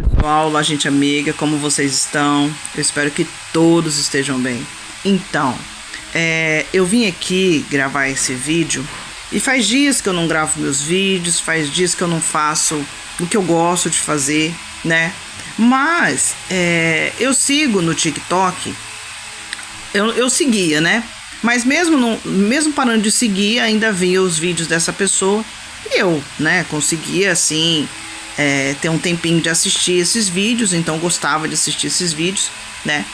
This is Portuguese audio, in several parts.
Pessoal, olá gente amiga, como vocês estão? Eu espero que todos estejam bem. Então, eu vim aqui gravar esse vídeo e faz dias que eu não gravo meus vídeos, faz dias que eu não faço o que eu gosto de fazer, né? Mas eu sigo no TikTok, eu seguia, né? Mas mesmo parando de seguir, ainda via os vídeos dessa pessoa e eu, né, conseguia assim ter um tempinho de assistir esses vídeos, então gostava de assistir esses vídeos, né?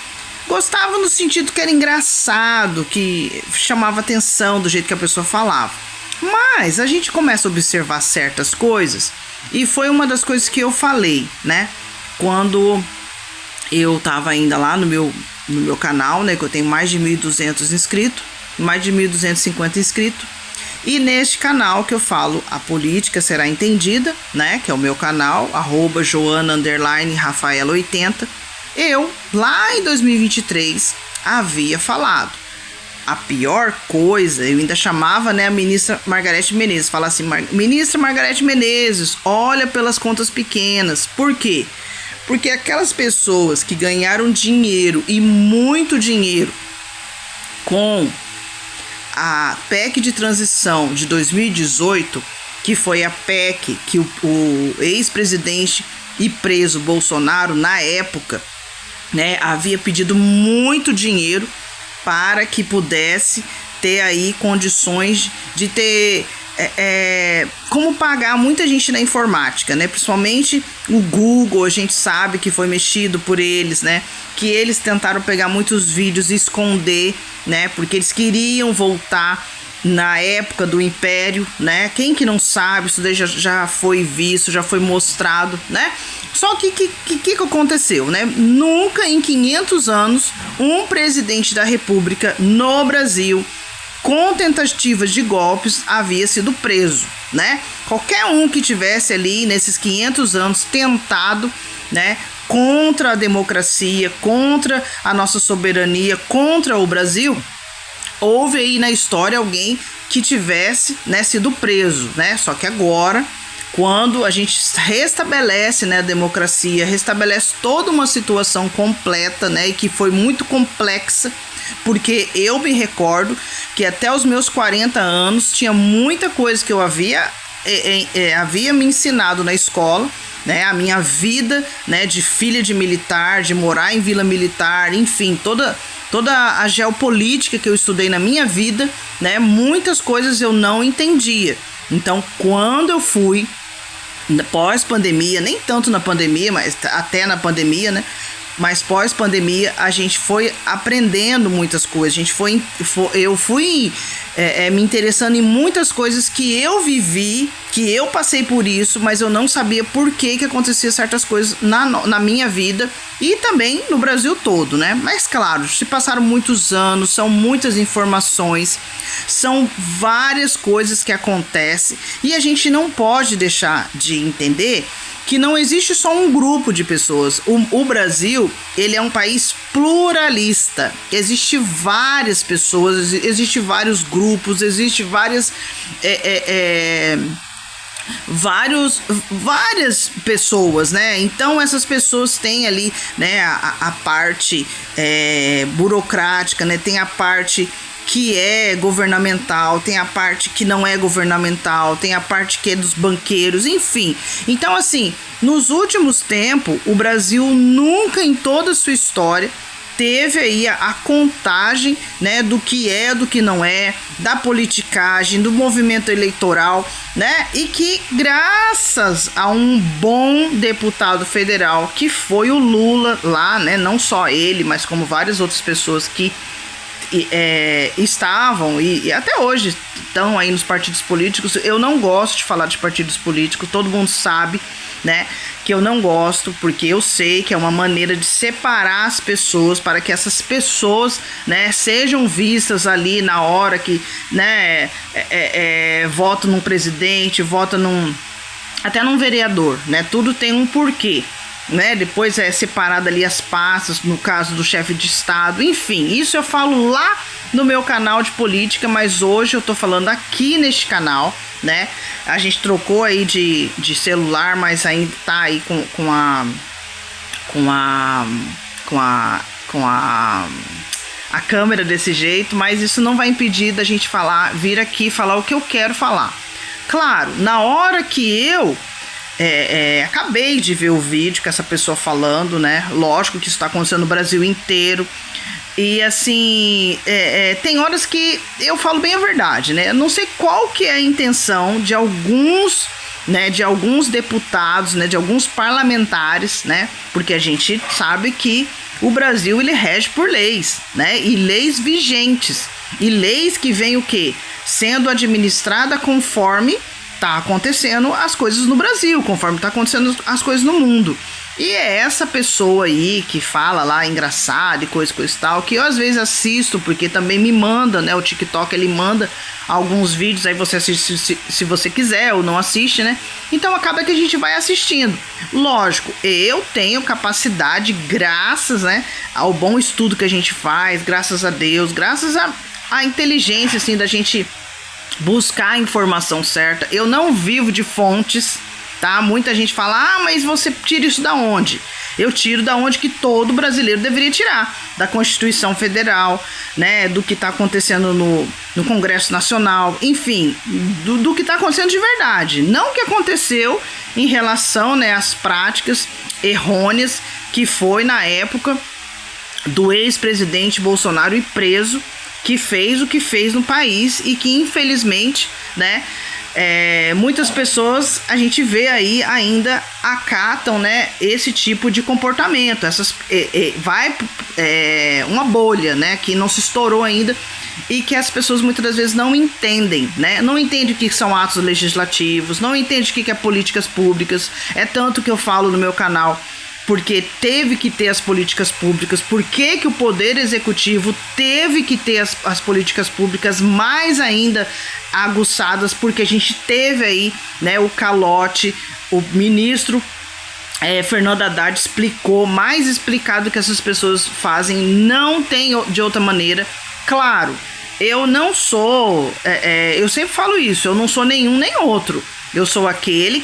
Gostava no sentido que era engraçado, que chamava atenção do jeito que a pessoa falava. Mas a gente começa a observar certas coisas, e foi uma das coisas que eu falei, né? Quando eu tava ainda lá no meu canal, né? Que eu tenho mais de 1.200 inscritos, mais de 1.250 inscritos. E neste canal que eu falo, a política será entendida, né? Que é o meu canal, @Joana_Rafaela80. Eu, lá em 2023, havia falado. A pior coisa, eu ainda chamava, né, a ministra Margareth Menezes. Falava assim, ministra Margareth Menezes, olha pelas contas pequenas. Por quê? Porque aquelas pessoas que ganharam dinheiro, e muito dinheiro, com a PEC de transição de 2018, que foi a PEC que o ex-presidente e preso Bolsonaro, na época, né, havia pedido muito dinheiro para que pudesse ter aí condições de ter como pagar muita gente na informática, né? Principalmente o Google, a gente sabe que foi mexido por eles, né? Que eles tentaram pegar muitos vídeos e esconder, né? Porque eles queriam voltar na época do Império, né? Quem que não sabe, isso daí já foi visto, já foi mostrado, né? Só que aconteceu, né? Nunca em 500 anos um presidente da República no Brasil com tentativas de golpes havia sido preso, né? Qualquer um que tivesse ali nesses 500 anos tentado, né, contra a democracia, contra a nossa soberania, contra o Brasil, houve aí na história alguém que tivesse, né, sido preso, né? Só que agora, quando a gente restabelece, né, a democracia, restabelece toda uma situação completa, né, e que foi muito complexa, porque eu me recordo que até os meus 40 anos tinha muita coisa que eu havia me ensinado na escola, né, a minha vida, né, de filha de militar, de morar em vila militar, enfim, toda a geopolítica que eu estudei na minha vida, né, muitas coisas eu não entendia. Então, quando eu fui pós-pandemia, nem tanto na pandemia, mas até na pandemia, né? Mas pós-pandemia a gente foi aprendendo muitas coisas. Eu fui me interessando em muitas coisas que eu vivi, que eu passei por isso, mas eu não sabia por que acontecia certas coisas na minha vida e também no Brasil todo, né? Mas claro, se passaram muitos anos, são muitas informações, são várias coisas que acontecem e a gente não pode deixar de entender que não existe só um grupo de pessoas. O Brasil, ele é um país pluralista. Existe várias pessoas, existe vários grupos, existe várias pessoas, né? Então essas pessoas têm ali, né, a parte burocrática, né? Tem a parte que é governamental, tem a parte que não é governamental, tem a parte que é dos banqueiros, enfim. Então, assim, nos últimos tempos, o Brasil nunca em toda a sua história teve aí a contagem, né, do que é, do que não é, da politicagem, do movimento eleitoral, né, e que graças a um bom deputado federal, que foi o Lula lá, né, não só ele, mas como várias outras pessoas que estavam e até hoje estão aí nos partidos políticos. Eu não gosto de falar de partidos políticos, todo mundo sabe, né, que eu não gosto, porque eu sei que é uma maneira de separar as pessoas, para que essas pessoas, né, sejam vistas ali na hora que, né, votam num presidente, votam até num vereador, né, tudo tem um porquê, né? Depois é separado ali as pastas, no caso do chefe de estado, enfim, isso eu falo lá no meu canal de política, mas hoje eu tô falando aqui neste canal, né? A gente trocou aí de celular, mas ainda tá aí com a com a câmera desse jeito, mas isso não vai impedir da gente vir aqui falar o que eu quero falar. Claro, na hora que eu acabei de ver o vídeo com essa pessoa falando, né? Lógico que isso está acontecendo no Brasil inteiro. E assim, tem horas que eu falo bem a verdade, né? Eu não sei qual que é a intenção de alguns, né, de alguns deputados, né, de alguns parlamentares, né? Porque a gente sabe que o Brasil, ele rege por leis, né? E leis vigentes. E leis que vêm o quê? Sendo administrada conforme tá acontecendo as coisas no Brasil, conforme tá acontecendo as coisas no mundo. E é essa pessoa aí que fala lá engraçado e coisa e tal, que eu às vezes assisto, porque também me manda, né? O TikTok, ele manda alguns vídeos, aí você assiste se você quiser ou não assiste, né? Então acaba que a gente vai assistindo. Lógico, eu tenho capacidade, graças, né, ao bom estudo que a gente faz, graças a Deus, graças à inteligência, assim, da gente buscar a informação certa. Eu não vivo de fontes, tá? Muita gente fala, mas você tira isso da onde? Eu tiro da onde que todo brasileiro deveria tirar, da Constituição Federal, né, do que está acontecendo no Congresso Nacional, enfim, do que está acontecendo de verdade, não o que aconteceu em relação, né, às práticas errôneas que foi na época do ex-presidente Bolsonaro e preso, que fez o que fez no país e que infelizmente, né, muitas pessoas a gente vê aí ainda acatam, né, esse tipo de comportamento. Vai uma bolha, né, que não se estourou ainda e que as pessoas muitas das vezes não entendem, né? Não entendem o que são atos legislativos, não entendem o que é políticas públicas. É tanto que eu falo no meu canal, porque teve que ter as políticas públicas, por que o Poder Executivo teve que ter as políticas públicas mais ainda aguçadas, porque a gente teve aí, né, o calote, o ministro Fernando Haddad explicou, mais explicado que essas pessoas fazem, não tem de outra maneira. Claro, eu não sou, eu sempre falo isso, eu não sou nenhum nem outro. Eu sou aquele,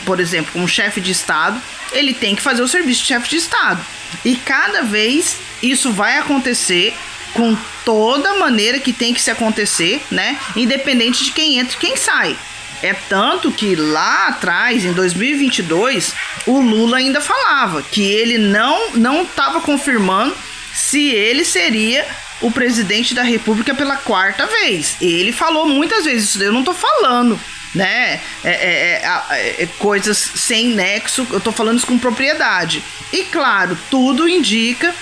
por exemplo, como chefe de Estado, ele tem que fazer o serviço de chefe de Estado. E cada vez isso vai acontecer com toda a maneira que tem que se acontecer, né? Independente de quem entra e quem sai. É tanto que lá atrás, em 2022, o Lula ainda falava que ele não estava confirmando se ele seria o presidente da República pela 4ª vez. Ele falou muitas vezes, isso eu não tô falando, né, coisas sem nexo, eu tô falando isso com propriedade. E claro, tudo indica,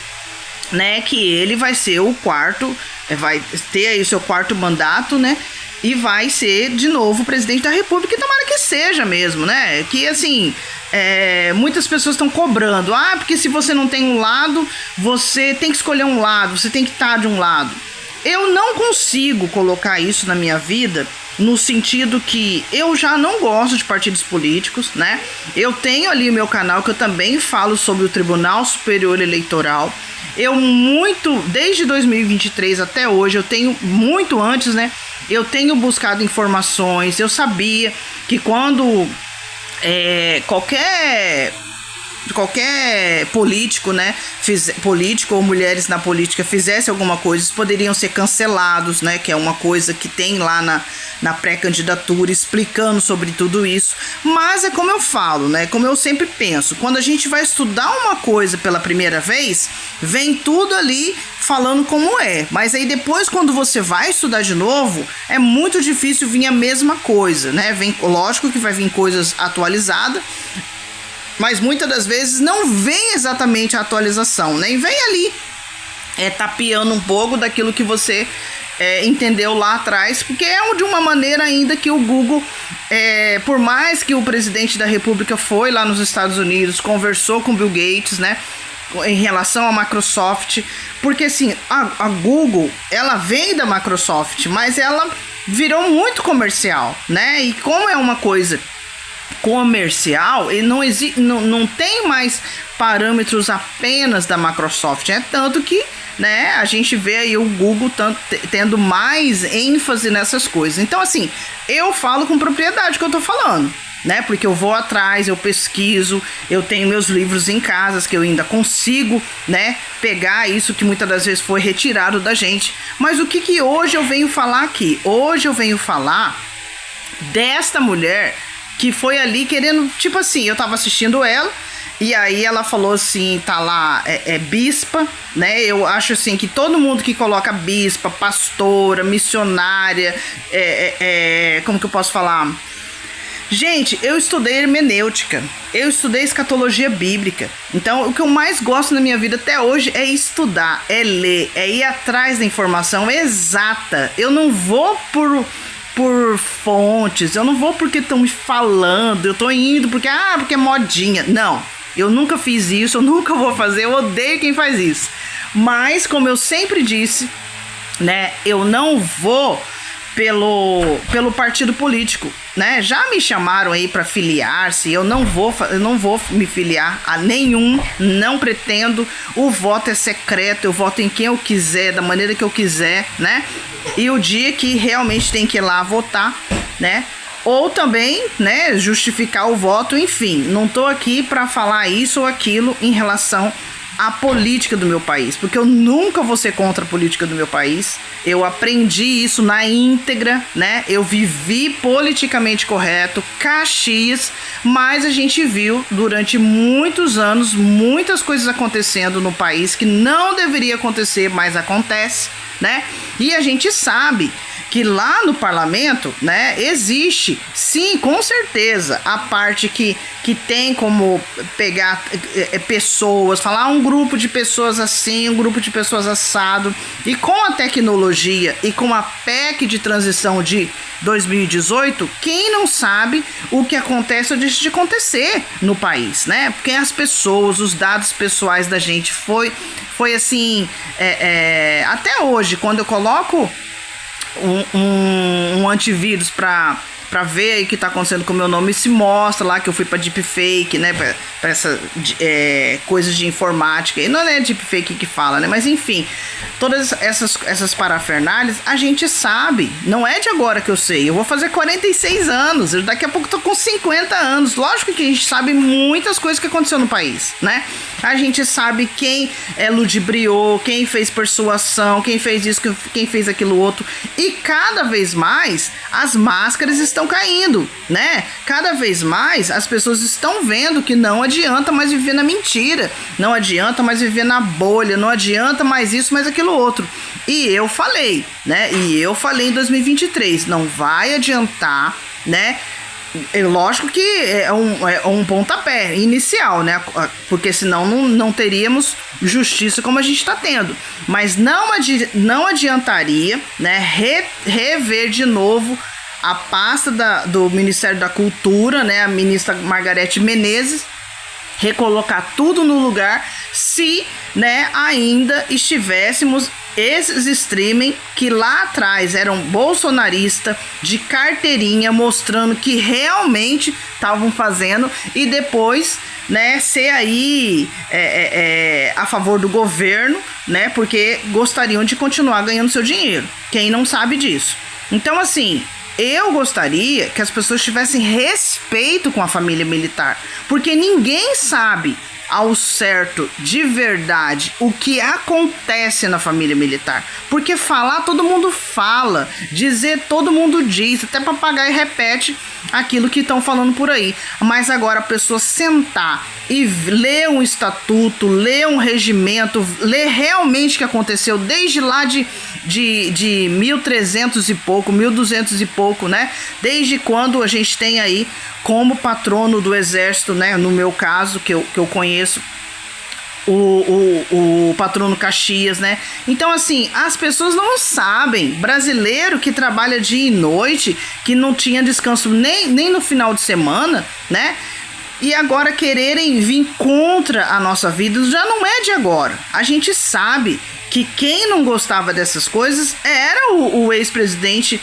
né, que ele vai ser o quarto, vai ter aí o seu 4º mandato, né, e vai ser de novo presidente da República, e tomara que seja mesmo, né, que assim, muitas pessoas estão cobrando, porque se você não tem um lado, você tem que escolher um lado, você tem que estar de um lado. Eu não consigo colocar isso na minha vida, no sentido que eu já não gosto de partidos políticos, né? Eu tenho ali o meu canal que eu também falo sobre o Tribunal Superior Eleitoral. Desde 2023 até hoje, eu tenho muito antes, né? Eu tenho buscado informações, eu sabia que quando qualquer político, né, político ou mulheres na política fizesse alguma coisa, eles poderiam ser cancelados, né, que é uma coisa que tem lá na pré-candidatura, explicando sobre tudo isso. Mas é como eu falo, né, como eu sempre penso, quando a gente vai estudar uma coisa pela primeira vez, vem tudo ali falando como é, mas aí depois quando você vai estudar de novo, é muito difícil vir a mesma coisa, né, lógico que vai vir coisas atualizadas, mas muitas das vezes não vem exatamente a atualização, né? E vem ali tapeando um pouco daquilo que você entendeu lá atrás, porque é de uma maneira ainda que o Google, por mais que o presidente da República foi lá nos Estados Unidos, conversou com Bill Gates, né, em relação à Microsoft, porque assim, a Google, ela vem da Microsoft, mas ela virou muito comercial, né? E como é uma coisa comercial, ele não tem mais parâmetros apenas da Microsoft, tanto que, né, a gente vê aí o Google tendo mais ênfase nessas coisas. Então assim, eu falo com propriedade que eu tô falando, né? Porque eu vou atrás, eu pesquiso, eu tenho meus livros em casa que eu ainda consigo, né, pegar isso que muitas das vezes foi retirado da gente. Mas o que hoje eu venho falar aqui? Hoje eu venho falar desta mulher que foi ali querendo, tipo assim, eu tava assistindo ela, e aí ela falou assim, tá lá, bispa, né? Eu acho assim que todo mundo que coloca bispa, pastora, missionária, como que eu posso falar? Gente, eu estudei hermenêutica, eu estudei escatologia bíblica. Então, o que eu mais gosto na minha vida até hoje é estudar, é ler, é ir atrás da informação exata. Eu não vou por fontes, eu não vou porque estão me falando, eu tô indo porque é modinha. Não, eu nunca fiz isso, eu nunca vou fazer, eu odeio quem faz isso. Mas, como eu sempre disse, né, eu não vou pelo partido político, né? Já me chamaram aí para filiar-se, eu não vou me filiar a nenhum, não pretendo. O voto é secreto, eu voto em quem eu quiser, da maneira que eu quiser, né? E o dia que realmente tem que ir lá votar, né? Ou também, né, justificar o voto, enfim, não tô aqui para falar isso ou aquilo em relação a política do meu país, porque eu nunca vou ser contra a política do meu país. Eu aprendi isso na íntegra, né? Eu vivi politicamente correto, Caxias, mas a gente viu durante muitos anos muitas coisas acontecendo no país que não deveria acontecer, mas acontece, né? E a gente sabe que lá no parlamento, né, existe, sim, com certeza, a parte que tem como pegar pessoas, falar um grupo de pessoas assim, um grupo de pessoas assado, e com a tecnologia e com a PEC de transição de 2018, quem não sabe o que acontece ou deixa de acontecer no país, né? Porque as pessoas, os dados pessoais da gente foi assim, até hoje, quando eu coloco um antivírus para ver aí o que tá acontecendo com o meu nome, se mostra lá que eu fui para deepfake, né, para essa coisas de informática, e não é deepfake que fala, né, mas enfim, todas essas parafernálias a gente sabe, não é de agora que eu sei, eu vou fazer 46 anos, daqui a pouco tô com 50 anos, lógico que a gente sabe muitas coisas que aconteceu no país, né, a gente sabe quem ludibriou, quem fez persuasão, quem fez isso, quem fez aquilo outro, e cada vez mais as máscaras estão caindo, né? Cada vez mais as pessoas estão vendo que não adianta mais viver na mentira, não adianta mais viver na bolha, não adianta mais isso, mais aquilo outro. E eu falei, né? E eu falei em 2023, não vai adiantar, né? Lógico que é um pontapé inicial, né? Porque senão não teríamos justiça como a gente está tendo. Mas não adiantaria, né, rever de novo a pasta do Ministério da Cultura, né, a ministra Margarete Menezes, recolocar tudo no lugar se, né, ainda estivéssemos esses streaming que lá atrás eram bolsonaristas de carteirinha, mostrando que realmente estavam fazendo, e depois, né, ser aí a favor do governo, né, porque gostariam de continuar ganhando seu dinheiro. Quem não sabe disso? Então, assim, eu gostaria que as pessoas tivessem respeito com a família militar, porque ninguém sabe ao certo, de verdade, o que acontece na família militar. Porque falar todo mundo fala, dizer todo mundo diz, até papagaio repete aquilo que estão falando por aí. Mas agora a pessoa sentar e ler um estatuto, ler um regimento, ler realmente o que aconteceu desde lá de 1300 e pouco, 1200 e pouco, né? Desde quando a gente tem aí como patrono do exército, né? No meu caso, que eu conheço, o patrono Caxias, né? Então, assim, as pessoas não sabem. Brasileiro que trabalha dia e noite, que não tinha descanso nem no final de semana, né? E agora quererem vir contra a nossa vida já não é de agora. A gente sabe que quem não gostava dessas coisas era o ex-presidente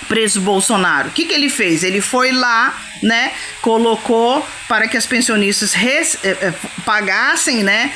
preso Bolsonaro. O que ele fez? Ele foi lá né, colocou para que as pensionistas pagassem, né,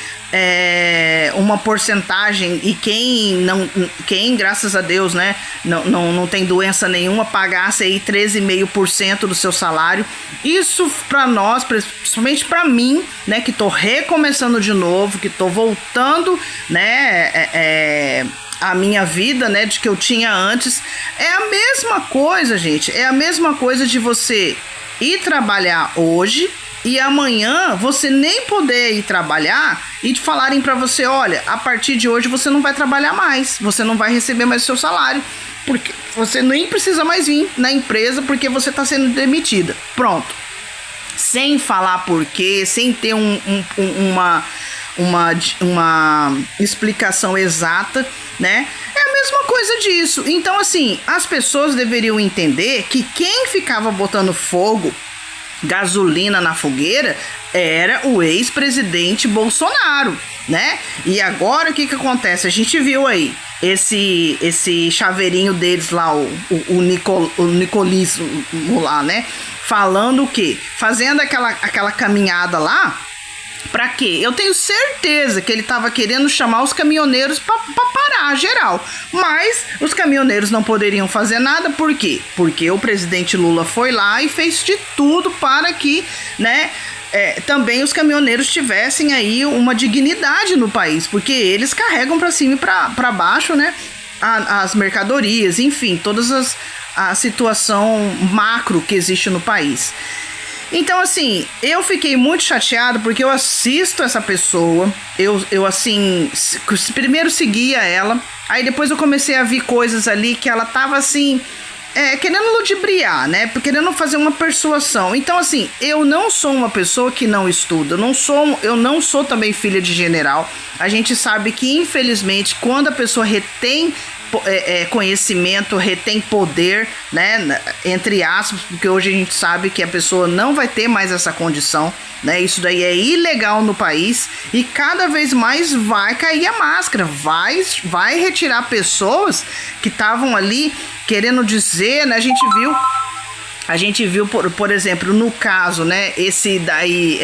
uma porcentagem, e quem, graças a Deus, né, não tem doença nenhuma, pagasse aí 13,5% do seu salário. Isso para nós, principalmente para mim, né, que tô recomeçando de novo, que tô voltando, né, a minha vida, né, de que eu tinha antes. É a mesma coisa, gente, é a mesma coisa de você ir trabalhar hoje e amanhã você nem poder ir trabalhar e te falarem para você, olha, a partir de hoje você não vai trabalhar mais, você não vai receber mais o seu salário, porque você nem precisa mais vir na empresa porque você está sendo demitida. Pronto. Sem falar porquê, sem ter uma explicação exata, né? É a mesma coisa disso. Então, assim, as pessoas deveriam entender que quem ficava botando fogo, gasolina na fogueira, era o ex-presidente Bolsonaro, né? E agora o que acontece? A gente viu aí esse chaveirinho deles lá, o Nicolismo lá, né? Falando o quê? Fazendo aquela caminhada lá. Pra quê? Eu tenho certeza que ele tava querendo chamar os caminhoneiros pra parar geral. Mas os caminhoneiros não poderiam fazer nada. Por quê? Porque o presidente Lula foi lá e fez de tudo para que, né, também os caminhoneiros tivessem aí uma dignidade no país. Porque eles carregam pra cima e pra baixo, né, as mercadorias, enfim, todas a situação macro que existe no país. Então, assim, eu fiquei muito chateado porque eu assisto essa pessoa, eu assim, primeiro seguia ela, aí depois eu comecei a ver coisas ali que ela tava assim, querendo ludibriar, né, querendo fazer uma persuasão. Então, assim, eu não sou uma pessoa que não estuda, eu não sou também filha de general. A gente sabe que, infelizmente, quando a pessoa retém conhecimento, retém poder, né, entre aspas, porque hoje a gente sabe que a pessoa não vai ter mais essa condição, né, isso daí é ilegal no país, e cada vez mais vai cair a máscara, vai retirar pessoas que estavam ali querendo dizer, né, a gente viu, por exemplo, no caso, né, esse daí,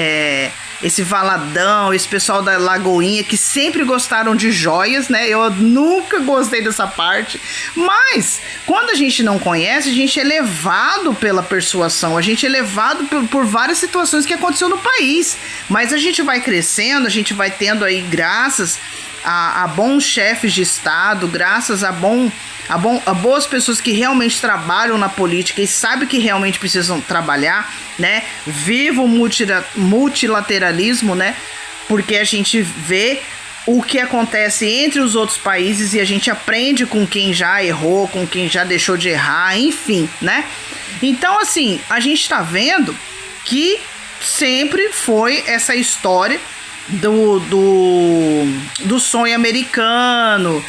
esse Valadão, esse pessoal da Lagoinha, que sempre gostaram de joias, né? Eu nunca gostei dessa parte. Mas, quando a gente não conhece, a gente é levado pela persuasão, a gente é levado por várias situações que aconteceu no país. Mas a gente vai crescendo, a gente vai tendo aí, graças a bons chefes de Estado, graças a boas pessoas que realmente trabalham na política e sabem que realmente precisam trabalhar, né? Viva o multilateralismo, né? Porque a gente vê o que acontece entre os outros países e a gente aprende com quem já errou, com quem já deixou de errar, enfim, né? Então, assim, a gente tá vendo que sempre foi essa história do sonho americano,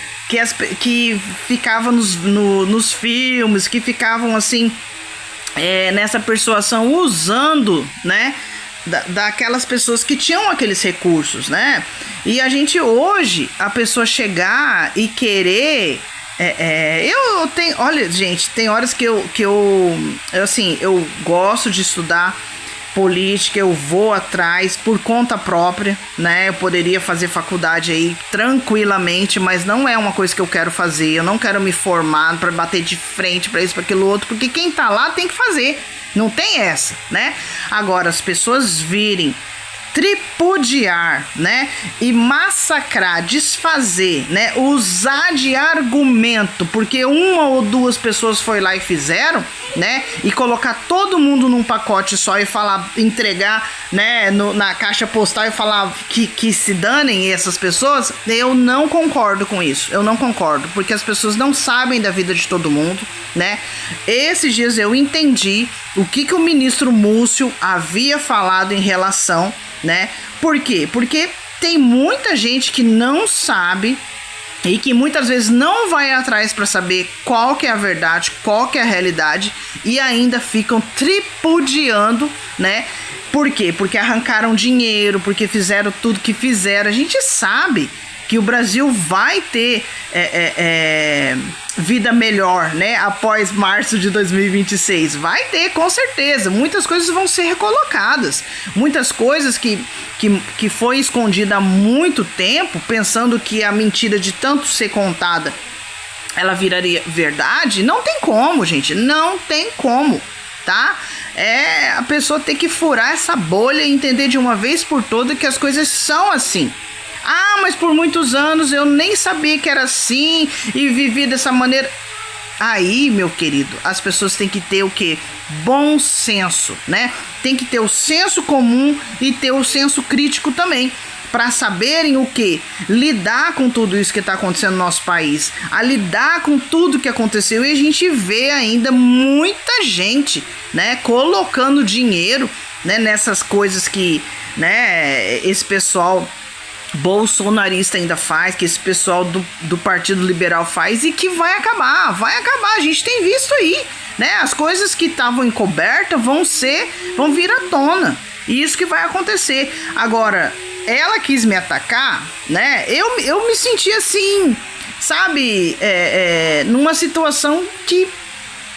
que ficava nos filmes, que ficavam assim, nessa persuasão, usando, né, daquelas pessoas que tinham aqueles recursos, né? E a gente hoje, a pessoa chegar e querer, eu tenho, olha, gente, tem horas que eu assim, eu gosto de estudar política, eu vou atrás por conta própria, né? Eu poderia fazer faculdade aí tranquilamente, mas não é uma coisa que eu quero fazer. Eu não quero me formar para bater de frente para isso, para aquilo outro, porque quem tá lá tem que fazer. Não tem essa, né? Agora, as pessoas virem tripudiar, né, e massacrar, desfazer, né, usar de argumento, porque uma ou duas pessoas foi lá e fizeram, né, e colocar todo mundo num pacote só e falar, entregar, né, na caixa postal e falar que se danem essas pessoas, eu não concordo com isso, eu não concordo, porque as pessoas não sabem da vida de todo mundo, né. Esses dias eu entendi o que o ministro Múcio havia falado em relação, né? Por quê? Porque tem muita gente que não sabe e que muitas vezes não vai atrás para saber qual que é a verdade, qual que é a realidade, e ainda ficam tripudiando, né? Por quê? Porque arrancaram dinheiro, porque fizeram tudo que fizeram. A gente sabe que o Brasil vai ter vida melhor, né, após março de 2026. Vai ter, com certeza. Muitas coisas vão ser recolocadas. Muitas coisas que foi escondida há muito tempo, pensando que a mentira de tanto ser contada, ela viraria verdade. Não tem como, gente. Não tem como, tá? A pessoa tem que furar essa bolha e entender de uma vez por todas que as coisas são assim. Ah, mas por muitos anos eu nem sabia que era assim e vivi dessa maneira. Aí, meu querido, as pessoas têm que ter o quê? Bom senso, né? Tem que ter o senso comum e ter o senso crítico também, para saberem o quê? Lidar com tudo isso que está acontecendo no nosso país, a lidar com tudo que aconteceu. E a gente vê ainda muita gente, né, colocando dinheiro, né, nessas coisas que, né, esse pessoal bolsonarista ainda faz, que esse pessoal do Partido Liberal faz, e que vai acabar, a gente tem visto aí, né, as coisas que estavam encobertas vão vir à tona, e isso que vai acontecer. Agora, ela quis me atacar, né, eu me senti assim, sabe, numa situação que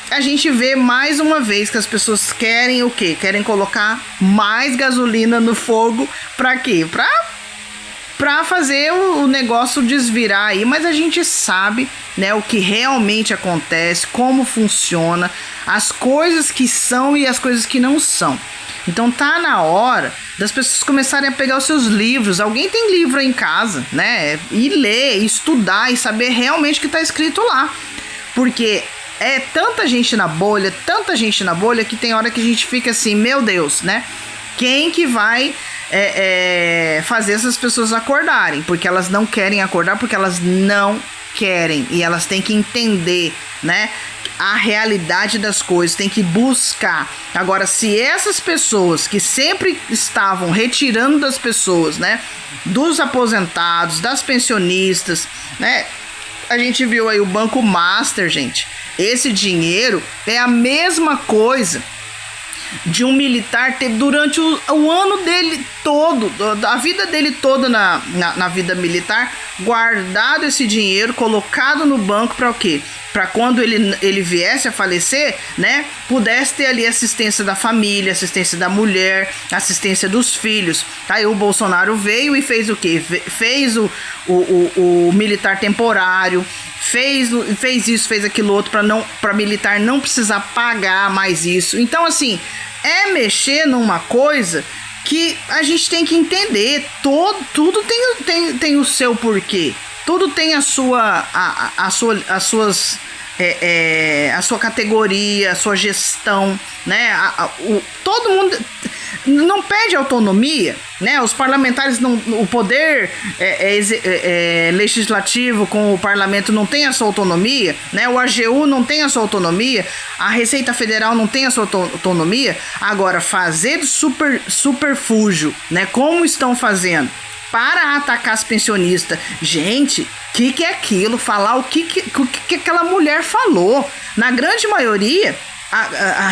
a gente vê mais uma vez que as pessoas querem o quê? Querem colocar mais gasolina no fogo, pra quê? Pra fazer o negócio desvirar aí, mas a gente sabe, né, o que realmente acontece, como funciona, as coisas que são e as coisas que não são. Então tá na hora das pessoas começarem a pegar os seus livros. Alguém tem livro aí em casa, né? E ler, estudar e saber realmente o que tá escrito lá. Porque é tanta gente na bolha, que tem hora que a gente fica assim, meu Deus, né? Quem que vai fazer essas pessoas acordarem? Porque elas não querem acordar, porque elas não querem. E elas têm que entender, né, a realidade das coisas, tem que buscar. Agora, se essas pessoas que sempre estavam retirando das pessoas, né, dos aposentados, das pensionistas, né, a gente viu aí o Banco Master, gente. Esse dinheiro é a mesma coisa de um militar ter durante o ano dele todo, a vida dele toda na vida militar, guardado esse dinheiro, colocado no banco para o quê? Para quando ele viesse a falecer, né, pudesse ter ali assistência da família, assistência da mulher, assistência dos filhos. Aí o Bolsonaro veio e fez o quê? Fez o militar temporário, fez isso, fez aquilo outro, para militar não precisar pagar mais isso. Então, assim, é mexer numa coisa que a gente tem que entender. Tudo tem o seu porquê. Tudo tem a sua categoria, a sua gestão, né? Todo mundo não pede autonomia, né? Os parlamentares não, o poder legislativo com o parlamento não tem a sua autonomia, né? O AGU não tem a sua autonomia, a Receita Federal não tem a sua autonomia. Agora, fazer superfúgio, né? Como estão fazendo para atacar as pensionistas. Gente, o que é aquilo? Falar o que aquela mulher falou. Na grande maioria,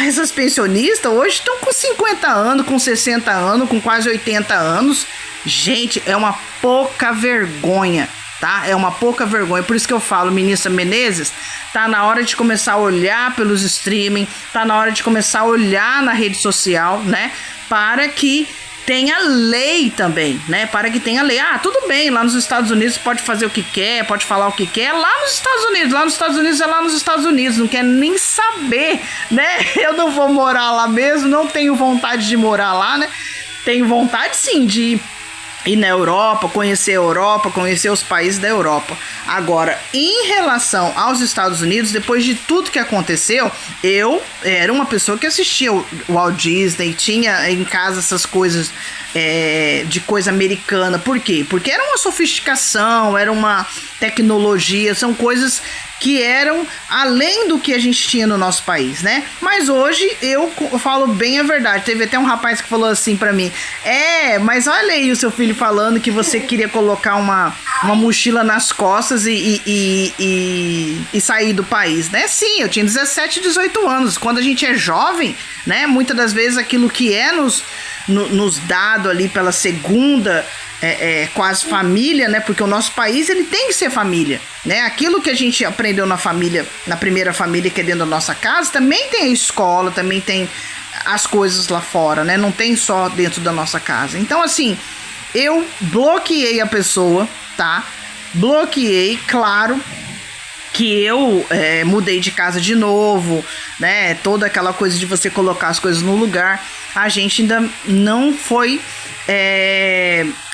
essas pensionistas hoje estão com 50 anos, com 60 anos, com quase 80 anos. Gente, é uma pouca vergonha, tá? É uma pouca vergonha. Por isso que eu falo, ministra Menezes, tá na hora de começar a olhar pelos streaming, tá na hora de começar a olhar na rede social, né? Para que tenha lei também, né? Para que tenha lei. Ah, tudo bem, lá nos Estados Unidos pode fazer o que quer, pode falar o que quer. Lá nos Estados Unidos é lá nos Estados Unidos, não quer nem saber, né? Eu não vou morar lá mesmo, não tenho vontade de morar lá, né? Tenho vontade sim de ir na Europa, conhecer os países da Europa. Agora, em relação aos Estados Unidos, depois de tudo que aconteceu, eu era uma pessoa que assistia o Walt Disney, tinha em casa essas coisas de coisa americana. Por quê? Porque era uma sofisticação, era uma tecnologia, são coisas que eram além do que a gente tinha no nosso país, né? Mas hoje eu falo bem a verdade. Teve até um rapaz que falou assim pra mim: mas olha aí o seu filho falando que você queria colocar uma mochila nas costas e sair do país, né? Sim, eu tinha 17, 18 anos. Quando a gente é jovem, né? Muitas das vezes aquilo que é nos dado ali pela segunda quase família, né? Porque o nosso país, ele tem que ser família, né? Aquilo que a gente aprendeu na família, na primeira família, que é dentro da nossa casa, também tem a escola, também tem as coisas lá fora, né? Não tem só dentro da nossa casa. Então, assim, eu bloqueei a pessoa, tá? Bloqueei, claro que eu mudei de casa de novo, né? Toda aquela coisa de você colocar as coisas no lugar. A gente ainda não foi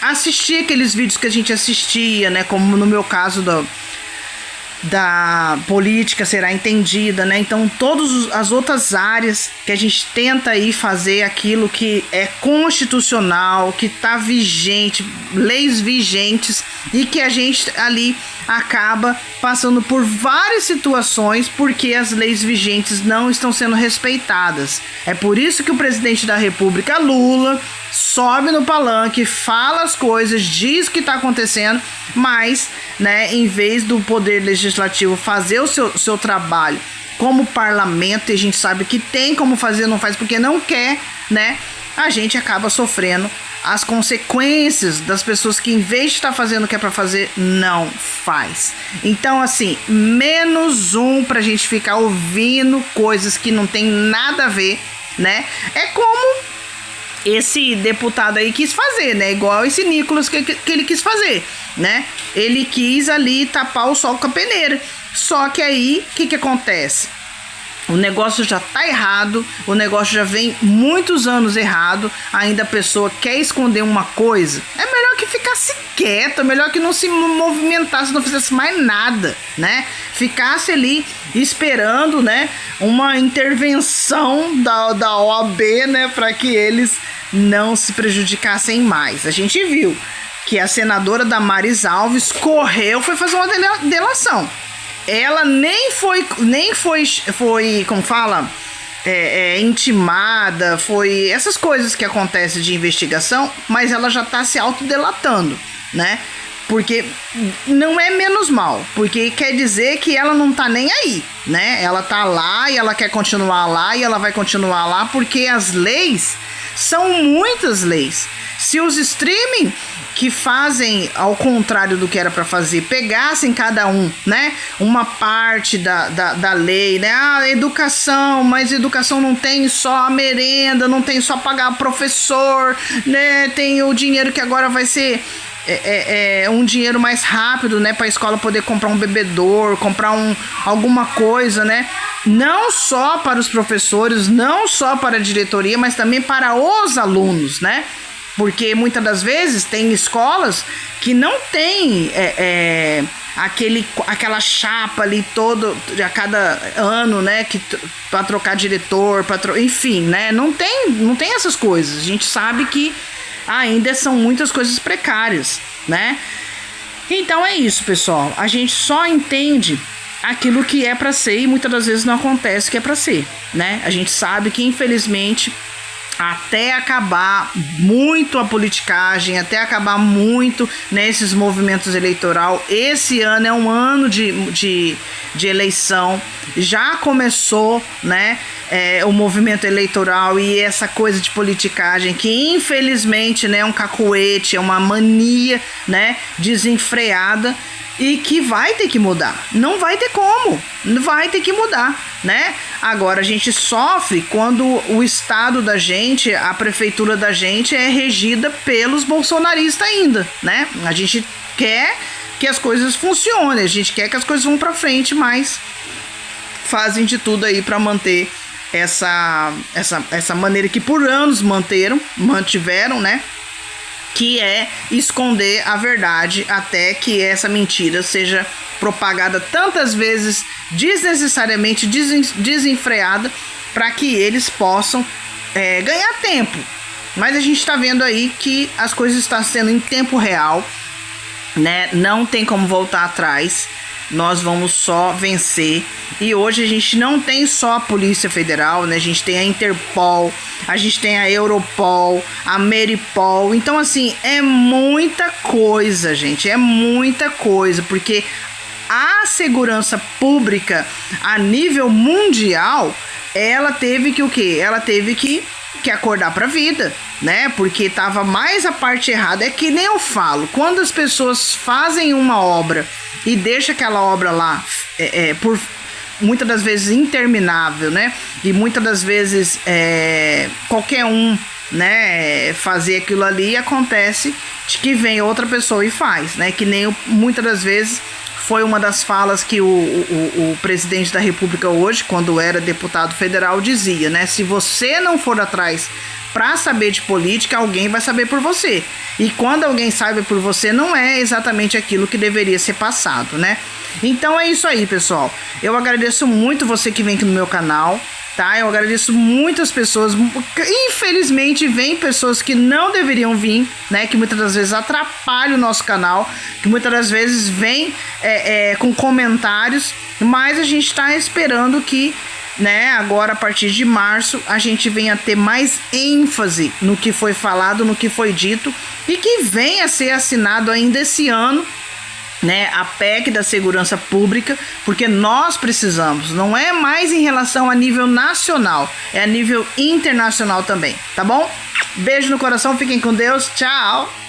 assistir aqueles vídeos que a gente assistia, né? Como no meu caso da política será entendida, né? Então todas as outras áreas que a gente tenta aí fazer aquilo que é constitucional, que está vigente, leis vigentes, e que a gente ali acaba passando por várias situações porque as leis vigentes não estão sendo respeitadas. É por isso que o presidente da República, Lula, sobe no palanque, fala as coisas, diz o que está acontecendo, mas, né, em vez do poder legislativo fazer o seu trabalho como parlamento, e a gente sabe que tem como fazer, não faz porque não quer, né, a gente acaba sofrendo as consequências das pessoas que, em vez de estar fazendo o que é para fazer, não faz. Então, assim, menos um pra gente ficar ouvindo coisas que não tem nada a ver, né? É como esse deputado aí quis fazer, né? Igual esse Nicolas que ele quis fazer, né? Ele quis ali tapar o sol com a peneira. Só que aí, o que acontece? O negócio já tá errado, o negócio já vem muitos anos errado, ainda a pessoa quer esconder uma coisa. É melhor que ficasse quieto, é melhor que não se movimentasse, não fizesse mais nada, né? Ficasse ali esperando, né, uma intervenção da OAB, né, para que eles não se prejudicassem mais. A gente viu que a senadora Damares Alves correu, foi fazer uma delação. Ela nem foi, como fala, intimada, foi essas coisas que acontecem de investigação, mas ela já tá se autodelatando, né? Porque não é menos mal, porque quer dizer que ela não tá nem aí, né? Ela tá lá e ela quer continuar lá e ela vai continuar lá, porque as leis são muitas leis. Se os streaming que fazem ao contrário do que era para fazer, pegassem cada um, né, uma parte da lei, né, educação, mas educação não tem só a merenda, não tem só pagar professor, né, tem o dinheiro que agora vai ser um dinheiro mais rápido, né, para a escola poder comprar um bebedouro, comprar alguma coisa, né, não só para os professores, não só para a diretoria, mas também para os alunos, né. Porque muitas das vezes tem escolas que não tem aquela chapa ali todo a cada ano, né? Para trocar diretor, enfim, né? Não tem essas coisas. A gente sabe que ainda são muitas coisas precárias, né? Então é isso, pessoal. A gente só entende aquilo que é para ser e muitas das vezes não acontece o que é para ser, né? A gente sabe que, infelizmente, até acabar muito a politicagem, até acabar muito nesses movimentos eleitoral. Esse ano é um ano de eleição. Já começou, né, o movimento eleitoral e essa coisa de politicagem que, infelizmente, né, é um cacuete, é uma mania, né, desenfreada e que vai ter que mudar. Não vai ter como. Vai ter que mudar, né? Agora, a gente sofre quando o estado da gente, a prefeitura da gente é regida pelos bolsonaristas ainda, né? A gente quer que as coisas funcionem, a gente quer que as coisas vão pra frente, mas fazem de tudo aí pra manter essa maneira que por anos mantiveram, né? Que é esconder a verdade até que essa mentira seja propagada tantas vezes desnecessariamente, desenfreada, para que eles possam ganhar tempo. Mas a gente está vendo aí que as coisas estão sendo em tempo real, né? Não tem como voltar atrás. Nós vamos só vencer. E hoje a gente não tem só a Polícia Federal, né? A gente tem a Interpol, a gente tem a Europol, a Meripol. Então, assim, é muita coisa, gente. É muita coisa, porque a segurança pública a nível mundial, ela teve que o quê? Ela teve que que acordar pra vida, né? Porque tava mais a parte errada. É que nem eu falo, quando as pessoas fazem uma obra e deixa aquela obra lá por muitas das vezes interminável, né? E muitas das vezes qualquer um, né, fazer aquilo ali, acontece de que vem outra pessoa e faz, né? Que nem muitas das vezes foi uma das falas que o presidente da República hoje, quando era deputado federal, dizia, né? Se você não for atrás para saber de política, alguém vai saber por você. E quando alguém sabe por você, não é exatamente aquilo que deveria ser passado, né? Então é isso aí, pessoal. Eu agradeço muito você que vem aqui no meu canal, tá? Eu agradeço muitas pessoas. Infelizmente, vem pessoas que não deveriam vir, né? Que muitas das vezes atrapalham o nosso canal, que muitas das vezes vem com comentários, mas a gente está esperando que, né, agora a partir de março a gente venha ter mais ênfase no que foi falado, no que foi dito, e que venha a ser assinado ainda esse ano, né, a PEC da segurança pública, porque nós precisamos, não é mais em relação a nível nacional, é a nível internacional também, tá bom? Beijo no coração, fiquem com Deus, tchau!